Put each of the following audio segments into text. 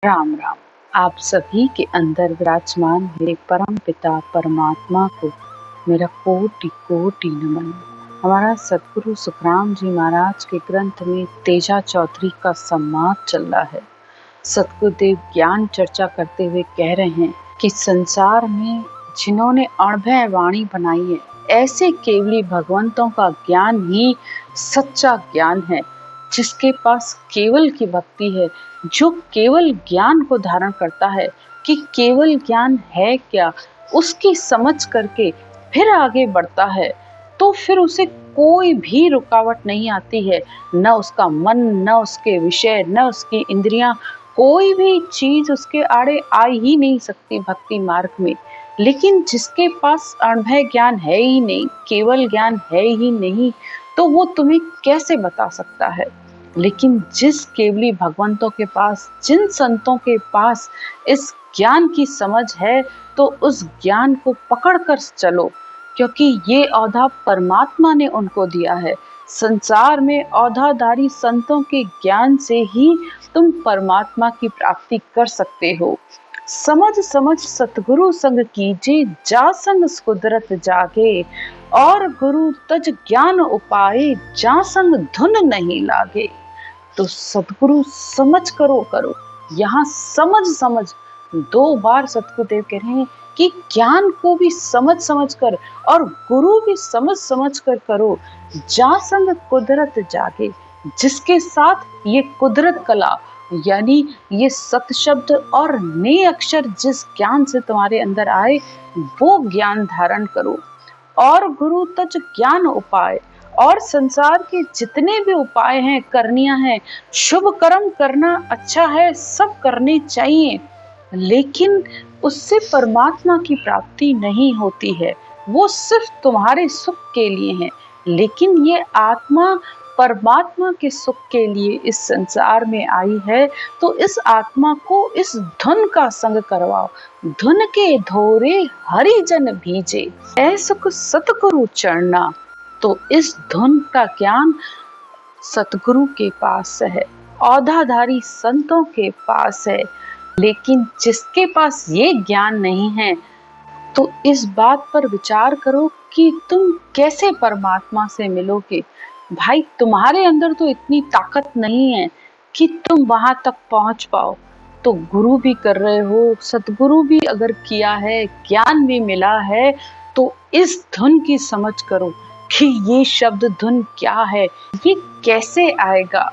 राम राम। आप सभी के अंदर विराजमान मेरे परम पिता परमात्मा को मेरा कोटि कोटि नमन। हमारा सतगुरु सुखराम जी महाराज के ग्रंथ में तेजा चौधरी का संवाद चल रहा है। सतगुरुदेव ज्ञान चर्चा करते हुए कह रहे हैं कि संसार में जिन्होंने अणभय वाणी बनाई है, ऐसे केवली भगवंतों का ज्ञान ही सच्चा ज्ञान है, जिसके पास केवल की भक्ति है, जो केवल ज्ञान को धारण करता है कि केवल ज्ञान है क्या, उसकी समझ करके फिर आगे बढ़ता है, तो फिर उसे कोई भी रुकावट नहीं आती है। न उसका मन, न उसके विषय, न उसकी इंद्रियां, कोई भी चीज उसके आड़े आ ही नहीं सकती भक्ति मार्ग में। लेकिन जिसके पास अणभय ज्ञान है ही नहीं, केवल ज्ञान है ही नहीं, तो वो तुम्हें कैसे बता सकता है। लेकिन जिस केवली भगवंतों के पास, जिन संतों के पास इस ज्ञान की समझ है, तो उस ज्ञान को पकड़ कर चलो, क्योंकि ये औधा परमात्मा ने उनको दिया है। संसार में औधाधारी संतों के ज्ञान से ही तुम परमात्मा की प्राप्ति कर सकते हो। समझ समझ सतगुरु संग कीजे, जा संग कुदरत जागे, और गुरु तज ज्ञान उपाय, जा संग धुन नहीं लागे। तो सतगुरु समझ करो। यहाँ समझ समझ 2 बार सतगुरुदेव कह रहे हैं कि ज्ञान को भी समझ समझ कर और गुरु भी समझ समझ कर करो। जा संग कुदरत जागे, जिसके साथ ये कुदरत कला यानी ये सत शब्द और ने अक्षर जिस ज्ञान से तुम्हारे अंदर आए, वो ज्ञान धारण करो। और गुरु तज ज्ञान उपाय, और संसार के जितने भी उपाय हैं, करनियां हैं, शुभ कर्म करना अच्छा है, सब करने चाहिए, लेकिन उससे परमात्मा की प्राप्ति नहीं होती है। वो सिर्फ तुम्हारे सुख के लिए है। लेकिन ये आत्मा परमात्मा के सुख के लिए इस संसार में आई है, तो इस आत्मा को इस धुन का संग करवाओ। धुन के धोरे हरि जन भीजे, ऐ सुख सतगुरु चरना। तो इस धुन का ज्ञान सतगुरु के पास है, औधाधारी संतों के पास है। लेकिन जिसके पास ये ज्ञान नहीं है, तो इस बात पर विचार करो कि तुम कैसे परमात्मा से मिलोगे। भाई, तुम्हारे अंदर तो इतनी ताकत नहीं है कि तुम वहां तक पहुंच पाओ। तो गुरु भी कर रहे हो, सतगुरु भी अगर किया है, ज्ञान भी मिला है, तो इस धुन की समझ करो कि ये शब्द धुन क्या है, ये कैसे आएगा।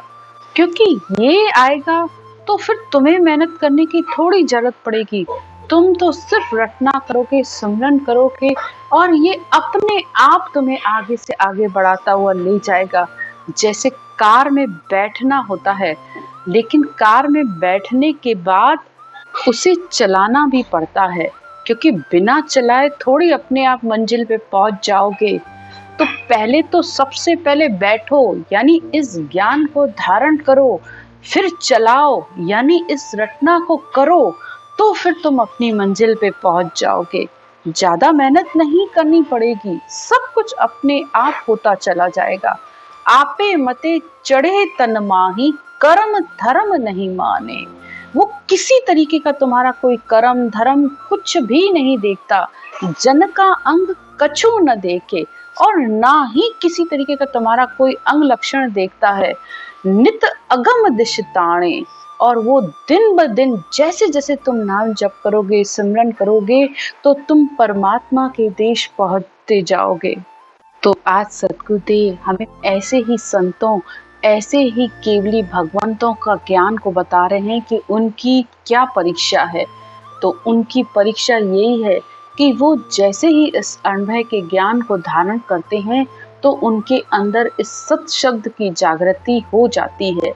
क्योंकि ये आएगा तो फिर तुम्हें मेहनत करने की थोड़ी जरूरत पड़ेगी। तुम तो सिर्फ रटना करोगे, सिमरन करोगे, और ये अपने आप तुम्हें आगे से आगे बढ़ाता हुआ ले जाएगा। जैसे कार में बैठना होता है, लेकिन कार में बैठने के बाद उसे चलाना भी पड़ता है, क्योंकि बिना चलाए थोड़ी अपने आप मंजिल पे पहुंच जाओगे। तो पहले तो सबसे पहले बैठो, यानी इस ज्ञान को धारण करो, फिर चलाओ, यानी इस रटना को करो, तो फिर तुम अपनी मंजिल पे पहुंच जाओगे। ज्यादा मेहनत नहीं करनी पड़ेगी, सब कुछ अपने आप होता चला जाएगा। आपे मते चढ़े तन माही, कर्म धर्म नहीं माने। वो किसी तरीके का तुम्हारा कोई कर्म धर्म कुछ भी नहीं देखता। जन का अंग कछु न देखे, और ना ही किसी तरीके का तुम्हारा कोई अंग लक्षण देखता है। नित अगम दिश ताणे, और वो दिन ब दिन जैसे जैसे तुम नाम जप करोगे, सिमरन करोगे, तो तुम परमात्मा के देश पहुंचते जाओगे। तो आज सतगुरुदेव हमें ऐसे ही संतों, ऐसे ही केवली भगवंतों का ज्ञान को बता रहे हैं कि उनकी क्या परीक्षा है। तो उनकी परीक्षा यही है कि वो जैसे ही इस अनुभव के ज्ञान को धारण करते हैं, तो उनके अंदर इस सत शब्द की जागृति हो जाती है।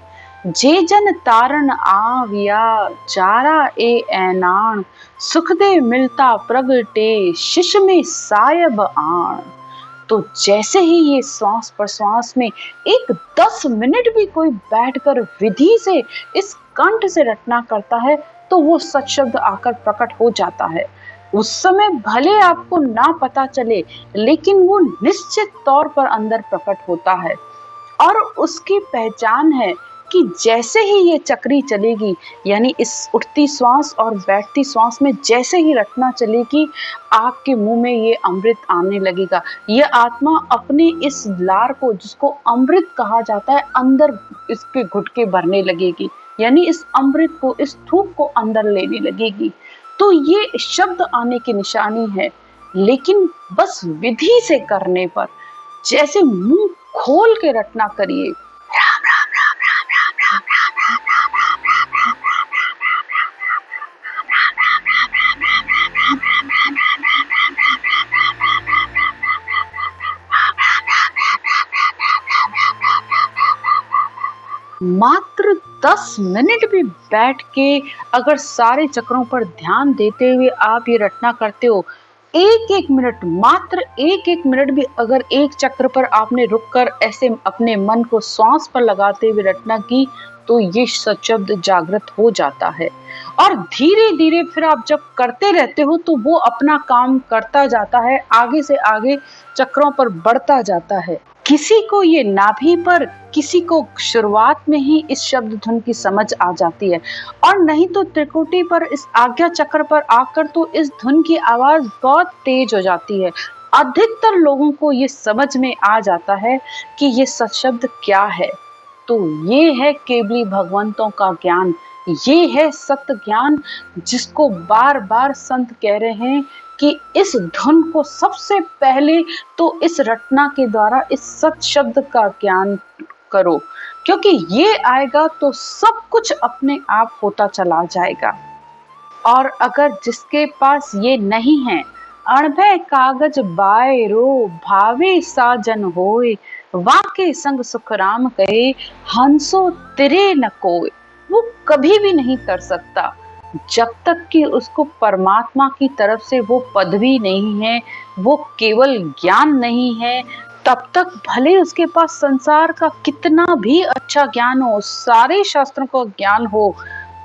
जे जन तारण आविया, चारा ए ऐनान, सुख दे मिलता प्रगटे, शिश में सायब आण। तो जैसे ही ये श्वास प्रश्वास में एक 10 मिनट भी कोई बैठकर विधि से इस कंठ से रटना करता है, तो वो सत शब्द आकर प्रकट हो जाता है। उस समय भले आपको ना पता चले, लेकिन वो निश्चित तौर पर अंदर प्रकट होता है। और उसकी पहचान है कि जैसे ही ये चक्री चलेगी, यानी इस उठती श्वास और बैठती श्वास में जैसे ही रटना चलेगी, आपके मुंह में ये अमृत आने लगेगा। ये आत्मा अपने इस लार को, जिसको अमृत कहा जाता है, अंदर इसके घुटके भरने लगेगी, यानी इस अमृत को, इस धूप को अंदर लेने लगेगी। तो ये शब्द आने की निशानी है, लेकिन बस विधि से करने पर, जैसे मुंह खोल के रटना करिए, राम राम राम राम राम राम राम राम राम राम राम राम मात्र 10 मिनट भी बैठ के अगर सारे चक्रों पर ध्यान देते हुए आप ये रटना करते हो, एक एक मिनट, मात्र एक एक मिनट भी अगर एक चक्र पर आपने रुककर ऐसे अपने मन को श्वास पर लगाते हुए रटना की, तो ये सशब्द जागृत हो जाता है। और धीरे धीरे फिर आप जब करते रहते हो तो वो अपना काम करता जाता है, आगे से आगे चक्रों पर बढ़ता जाता है। किसी को ये नाभि पर, किसी को शुरुआत में ही इस शब्द धुन की समझ आ जाती है, और नहीं तो त्रिकुटी पर, इस आज्ञा चक्र पर आकर तो इस धुन की आवाज बहुत तेज हो जाती है। अधिकतर लोगों को ये समझ में आ जाता है कि ये सशब्द क्या है। तो ये है केवली भगवंतों का ज्ञान, ये है सत्य ज्ञान, जिसको बार बार संत कह रहे हैं कि इस धुन को सबसे पहले तो इस रटना के द्वारा इस सत शब्द का ज्ञान करो, क्योंकि ये आएगा तो सब कुछ अपने आप होता चला जाएगा। और अगर जिसके पास ये नहीं है, अणभय कागज बाय रो भावे साजन होए, वाके संग सुख राम कहे हंसो तिरे न कोय, वो कभी भी नहीं कर सकता जब तक कि उसको परमात्मा की तरफ से वो पदवी नहीं है, वो केवल ज्ञान नहीं है। तब तक भले उसके पास संसार का कितना भी अच्छा ज्ञान हो, सारे शास्त्रों का ज्ञान हो,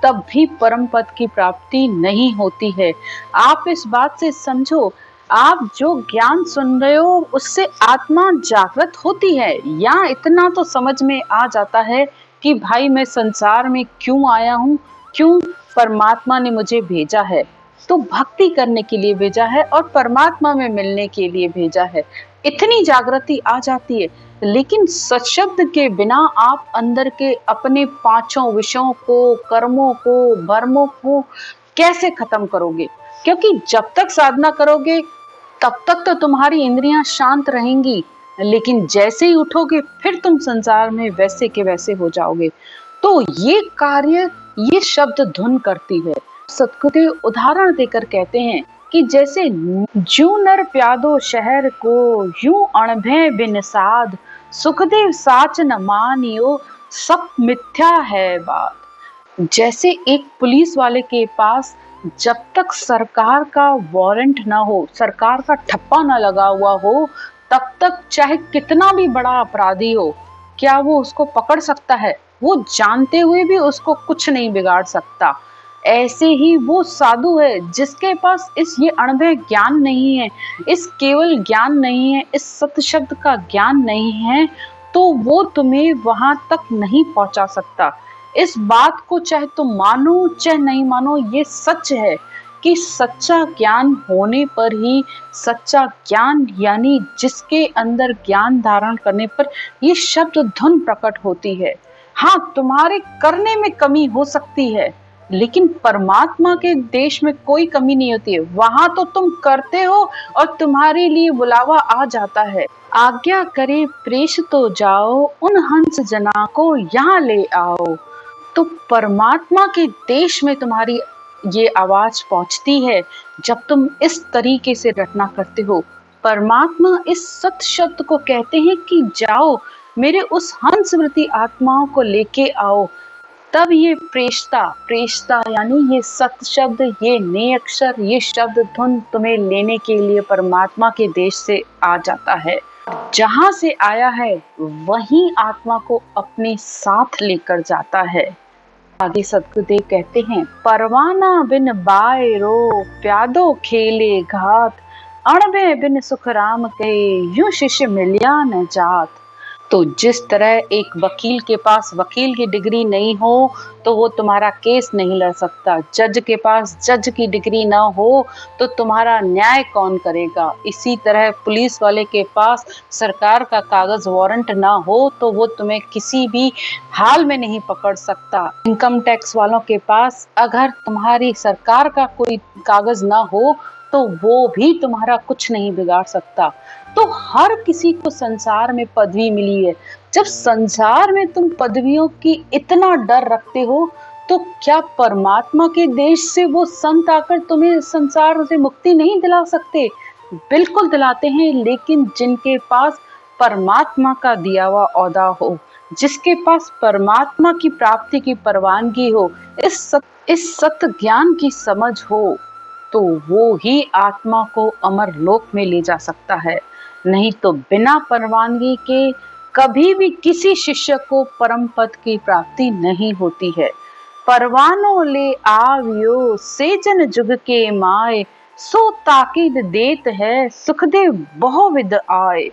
तब भी परम पद की प्राप्ति नहीं होती है। आप इस बात से समझो, आप जो ज्ञान सुन रहे हो उससे आत्मा जागृत होती है, या इतना तो समझ में आ जाता है कि भाई मैं संसार में क्यों आया हूँ, क्यों परमात्मा ने मुझे भेजा है। तो भक्ति करने के लिए भेजा है और परमात्मा में मिलने के लिए भेजा है, इतनी जागृति आ जाती है। लेकिन सशब्द के बिना आप अंदर के अपने पांचों विषयों को, कर्मों को, भरमों को कैसे खत्म करोगे? क्योंकि जब तक साधना करोगे तब तक तो तुम्हारी इंद्रियां शांत रहेंगी, लेकिन जैसे ही उठोगे फिर तुम संसार में वैसे के वैसे हो जाओगे। तो ये कार्य ये शब्द धुन करती है। सतगुरुदेव उदाहरण देकर कहते हैं कि जैसे जू नर प्यादो शहर को, यूं अणभय बिन साध, सुखदेव साच न मानियो, सब मिथ्या है बात। जैसे एक पुलिस वाले के पास जब तक सरकार का वारंट ना हो, सरकार का ठप्पा ना लगा हुआ हो, तब तक चाहे कितना भी बड़ा अपराधी हो, क्या वो उसको पकड़ सकता है? वो जानते हुए भी उसको कुछ नहीं बिगाड़ सकता। ऐसे ही वो साधु है जिसके पास इस ये अणभय ज्ञान नहीं है, इस केवल ज्ञान नहीं है, इस सत्य शब्द का ज्ञान नहीं है, तो वो तुम्हें वहां तक नहीं पहुंचा सकता। इस बात को चाहे तुम मानो चाहे नहीं मानो, ये सच है कि सच्चा ज्ञान होने पर ही, सच्चा ज्ञान यानी जिसके अंदर ज्ञान धारण करने पर ये शब्द धुन प्रकट होती है। हाँ, तुम्हारे करने में कमी हो सकती है, लेकिन परमात्मा के देश में कोई कमी नहीं होती है। वहां तो तुम करते हो और तुम्हारे लिए बुलावा आ जाता है, आज्ञा करे प्रेष तो जाओ, उन हंस जना को यहाँ ले आओ। तो परमात्मा के देश में तुम्हारी ये आवाज पहुंचती है जब तुम इस तरीके से रटना करते हो। परमात्मा इस सत्य शब्द को कहते हैं कि जाओ मेरे उस हंसवृत्ति आत्माओं को लेके आओ। तब ये प्रेषता यानी ये सत्य शब्द, ये नए अक्षर, ये शब्द धुन तुम्हें लेने के लिए परमात्मा के देश से आ जाता है। जहां से आया है वहीं आत्मा को अपने साथ लेकर जाता है। आगे सतगुरुदेव कहते हैं, परवाना बिन बाय रो, प्यादो खेले घात, अणभय बिन सुख राम कहे, यूं शिष्य मिलिया न जात। तो जिस तरह एक वकील के पास वकील की डिग्री नहीं हो तो वो तुम्हारा केस नहीं लड़ सकता, जज के पास जज की डिग्री ना हो तो तुम्हारा न्याय कौन करेगा। इसी तरह पुलिस वाले के पास सरकार का कागज वारंट ना हो तो वो तुम्हें किसी भी हाल में नहीं पकड़ सकता। इनकम टैक्स वालों के पास अगर तुम्हारी सरकार का कोई कागज ना हो तो वो भी तुम्हारा कुछ नहीं बिगाड़ सकता। तो हर किसी को संसार में पदवी मिली है। जब संसार में तुम पदवियों की इतना डर रखते हो तो क्या परमात्मा के देश से वो संत आकर तुम्हें संसार से मुक्ति नहीं दिला सकते? बिल्कुल दिलाते हैं, लेकिन जिनके पास परमात्मा का दिया हुआ ओहदा हो, जिसके पास परमात्मा की प्राप्ति की परवानगी हो, इस सत्य ज्ञान की समझ हो, तो वो ही आत्मा को अमर लोक में ले जा सकता है। नहीं तो बिना परवानगी के कभी भी किसी शिष्य को परम पद की प्राप्ति नहीं होती है। परवानो ले आवियो सेजन जुग के माए, सो ताकीद देत है सुखदेव बहुविध आए।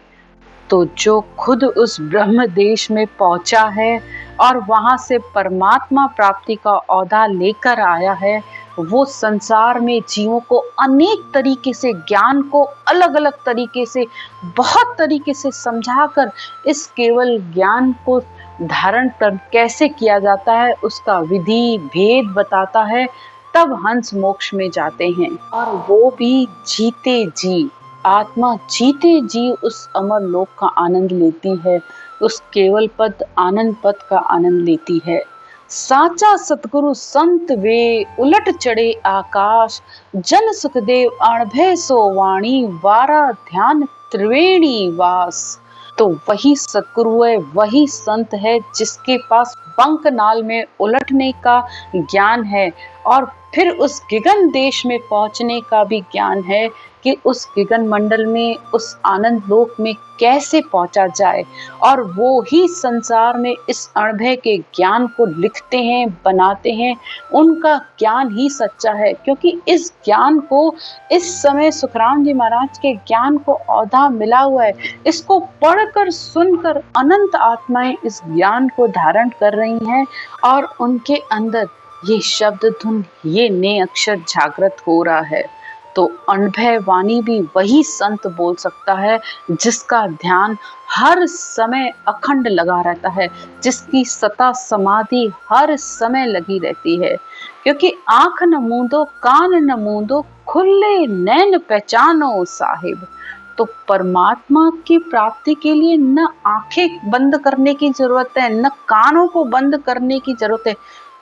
तो जो खुद उस ब्रह्म देश में पहुंचा है और वहां से परमात्मा प्राप्ति का ओहदा लेकर आया है, वो संसार में जीवों को अनेक तरीके से ज्ञान को अलग अलग तरीके से बहुत तरीके से समझाकर इस केवल ज्ञान को धारण कर कैसे किया जाता है उसका विधि भेद बताता है। तब हंस मोक्ष में जाते हैं और वो भी जीते जी, आत्मा जीते जी उस अमर लोक का आनंद लेती है, उस केवल पद आनंद पद का आनंद लेती है। साचा सतगुरु संत वे उलट चढ़े आकाश, जन सुखदेव अणभय सो वाणी, वारा ध्यान त्रिवेणी वास। तो वही सतगुरु है, वही संत है जिसके पास पंखनाल में उलटने का ज्ञान है और फिर उस गगन देश में पहुंचने का भी ज्ञान है कि उस गगन मंडल में उस आनंद लोक में कैसे पहुंचा जाए। और वो ही संसार में इस अणभय के ज्ञान को लिखते हैं, बनाते हैं। उनका ज्ञान ही सच्चा है, क्योंकि इस ज्ञान को इस समय सुखराम जी महाराज के ज्ञान को ओहदा मिला हुआ है। इसको पढ़कर सुनकर अनंत आत्माएं इस ज्ञान को धारण कर रही हैं और उनके अंदर ये शब्द धुन, ये नए अक्षर जागृत हो रहा है। तो अणभय वाणी भी वही संत बोल सकता है जिसका ध्यान हर समय अखंड लगा रहता है, जिसकी सता समाधि हर समय लगी रहती है। क्योंकि आंख न मूंदो कान न मूंदो, खुले नैन पहचानो साहिब। तो परमात्मा की प्राप्ति के लिए न आंखें बंद करने की जरूरत है, न कानों को बंद करने की जरूरत है।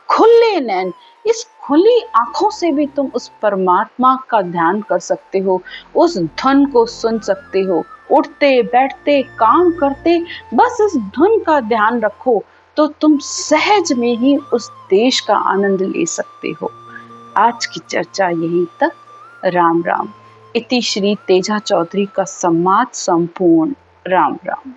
खुले नैन, इस खुली आंखों से भी तुम उस परमात्मा का ध्यान कर सकते हो, उस धुन को सुन सकते हो। उठते बैठते काम करते बस इस धुन का ध्यान रखो तो तुम सहज में ही उस देश का आनंद ले सकते हो। आज की चर्चा यहीं तक। राम राम। इति श्री तेजा चौधरी का संवाद संपूर्ण। राम राम।